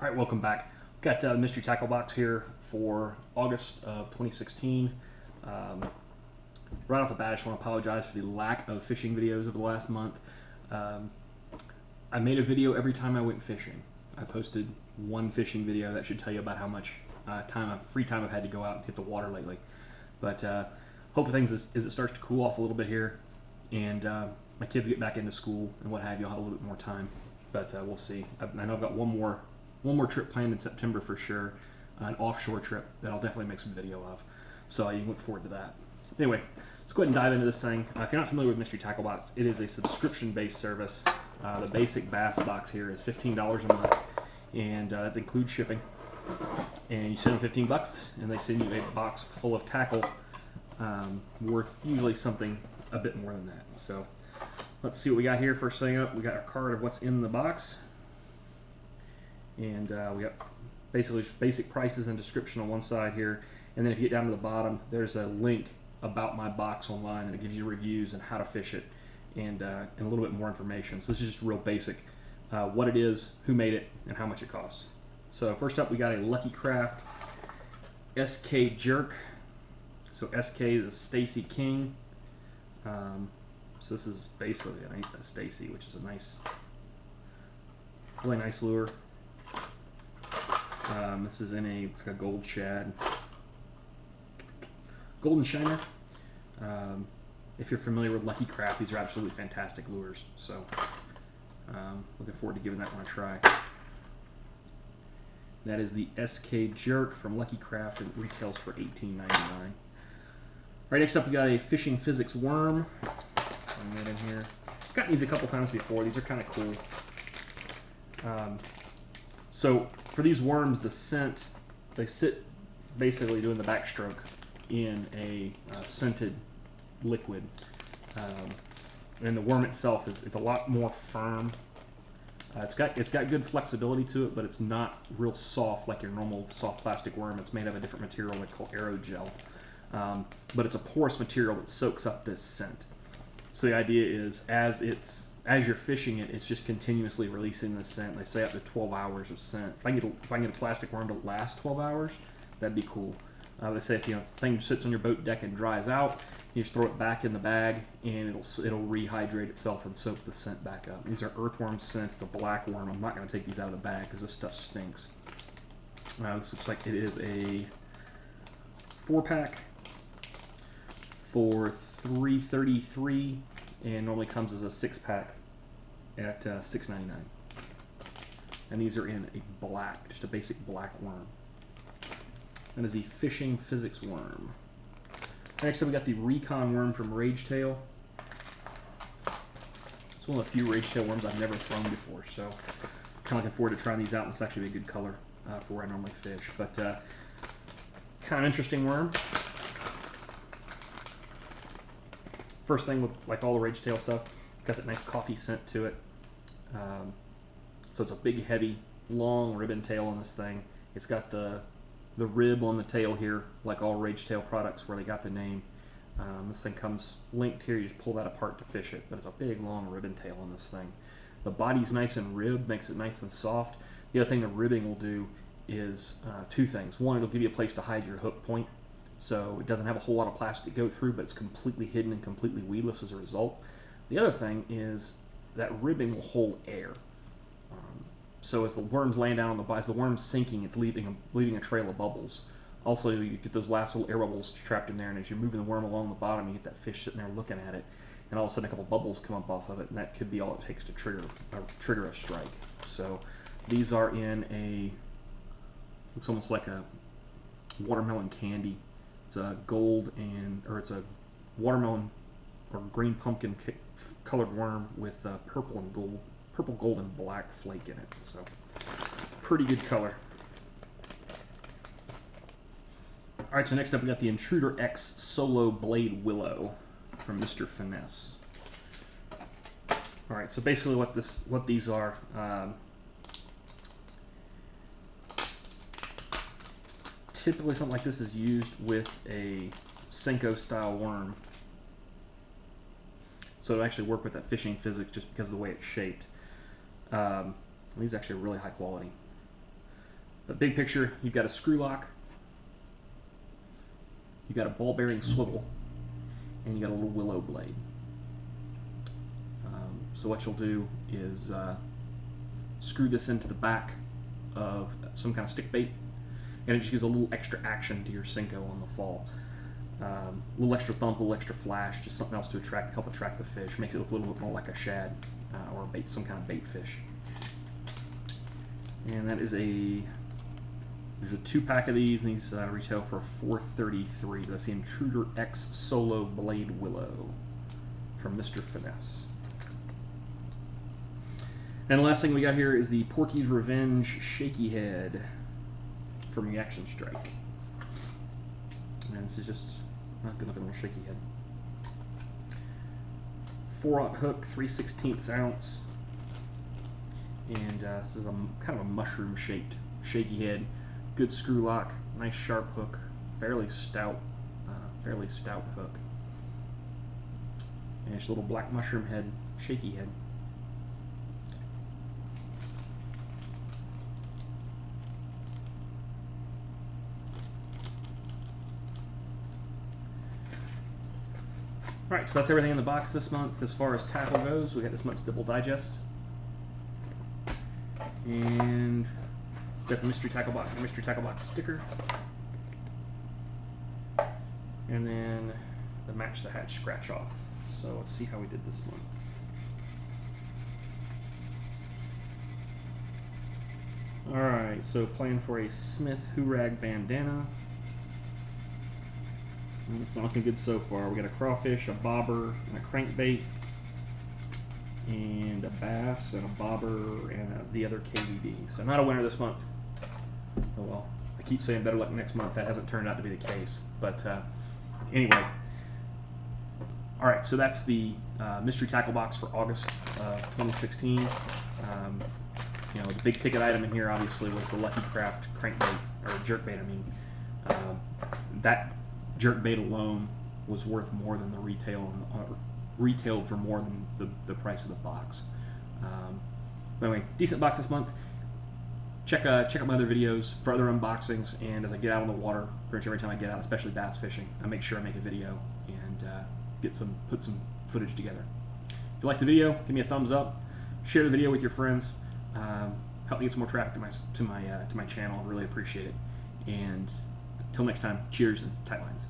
All right, welcome back. Got Mystery Tackle Box here for August of 2016. Right off the bat, I just want to apologize for the lack of fishing videos over the last month. I made a video every time I went fishing. I posted one fishing video that should tell you about how much free time I've had to go out and hit the water lately. But hopefully things as it starts to cool off a little bit here, and my kids get back into school and what have you, I'll have a little bit more time. But we'll see. I know I've got one more trip planned in September for sure, an offshore trip that I'll definitely make some video of. So you can look forward to that. Anyway, let's go ahead and dive into this thing. If you're not familiar with Mystery Tackle Box, it is a subscription-based service. The basic bass box here is $15 a month, and that includes shipping. And you send them $15, and they send you a box full of tackle worth usually something a bit more than that. So let's see what we got here. First thing up, we got our card of what's in the box. And we got basically basic prices and description on one side here, and then if you get down to the bottom, there's a link about my box online, and it gives you reviews and how to fish it, and a little bit more information. So this is just real basic, what it is, who made it, and how much it costs. So first up, we got a Lucky Craft SK Jerk. So SK is Stacy King. So this is basically a Stacy, which is a nice, really nice lure. This is in it's got gold shad, golden shiner. If you're familiar with Lucky Craft, these are absolutely fantastic lures. So looking forward to giving that one a try. That is the SK Jerk from Lucky Craft, and it retails for $18.99. All right, next up we got a Fishing Physics worm. Bring that in here. Gotten these a couple times before. These are kind of cool. So for these worms, the scent, they sit basically doing the backstroke in a scented liquid, and the worm itself it's a lot more firm. It's got good flexibility to it, but it's not real soft like your normal soft plastic worm. It's made of a different material they call aerogel, but it's a porous material that soaks up this scent. So the idea is as you're fishing it, it's just continuously releasing the scent. They say up to 12 hours of scent. If I can get a plastic worm to last 12 hours, that'd be cool. They say if the thing sits on your boat deck and dries out, you just throw it back in the bag, and it'll rehydrate itself and soak the scent back up. These are earthworm scent. It's a black worm. I'm not going to take these out of the bag because this stuff stinks. This looks like it is a 4-pack for $3.33. And normally comes as a 6-pack at $6.99. And these are in a black, just a basic black worm. That is the Fishing Physics worm. Next up we got the Recon worm from Rage Tail. It's one of the few Rage Tail worms I've never thrown before, so kind of looking forward to trying these out. It's actually a good color for where I normally fish. But kind of interesting worm. First thing, with like all the Rage Tail stuff, got that nice coffee scent to it. So it's a big, heavy, long ribbon tail on this thing. It's got the rib on the tail here, like all Rage Tail products where they got the name. This thing comes linked here. You just pull that apart to fish it, but it's a big, long ribbon tail on this thing. The body's nice and ribbed, makes it nice and soft. The other thing the ribbing will do is two things. One, it'll give you a place to hide your hook point. So it doesn't have a whole lot of plastic to go through, but it's completely hidden and completely weedless as a result. The other thing is that ribbing will hold air. So as the worm's laying down on the bottom, as the worm's sinking, it's leaving a trail of bubbles. Also, you get those last little air bubbles trapped in there, and as you're moving the worm along the bottom, you get that fish sitting there looking at it, and all of a sudden a couple bubbles come up off of it, and that could be all it takes to trigger a strike. So these are in looks almost like a watermelon candy. It's a it's a watermelon or green pumpkin colored worm with purple, gold, and black flake in it. So pretty good color. All right, so next up we got the Intruder X Solo Blade Willow from Mr. Finesse. All right, so basically what these are. Typically something like this is used with a Senko style worm. So it'll actually work with that Fishing Physics just because of the way it's shaped. These are actually really high quality. The big picture, you've got a screw lock, you've got a ball bearing swivel, and you got a little Willow blade. So what you'll do is screw this into the back of some kind of stick bait, and it just gives a little extra action to your Senko on the fall. A little extra thump, a little extra flash, just something else to help attract the fish, makes it look a little bit more like a shad or some kind of bait fish. And that is there's a 2-pack of these, and these retail for $4.33. That's the Intruder X Solo Blade Willow from Mr. Finesse. And the last thing we got here is the Porky's Revenge Shakey Head from Reaction Strike. And this is just not good looking little shaky head. 4/0 hook, 3/16 ounce. And this is kind of a mushroom shaped shaky head. Good screw lock, nice sharp hook, fairly stout hook. And it's a little black mushroom head, shaky head. Alright, so that's everything in the box this month as far as tackle goes. We got this month's Double Digest. And got the Mystery Tackle Box sticker. And then the Match the Hatch scratch off. So let's see how we did this month. Alright, so playing for a Smith Hoorag bandana. It's not looking good so far. We got a crawfish, a bobber, and a crankbait, and a bass, and a bobber, and the other KVD. So not a winner this month. Oh well. I keep saying better luck next month. That hasn't turned out to be the case. But anyway. Alright, so that's the mystery tackle box for August 2016. You know, the big ticket item in here obviously was the Lucky Craft crankbait, or jerkbait, I mean. That jerkbait alone was worth more than the retailed for more than the price of the box. But anyway, decent box this month. Check out my other videos for other unboxings, and as I get out on the water, pretty much every time I get out, especially bass fishing, I make sure I make a video and put some footage together. If you like the video, give me a thumbs up, share the video with your friends, help me get some more traffic to my channel. I really appreciate it. And until next time, cheers and tight lines.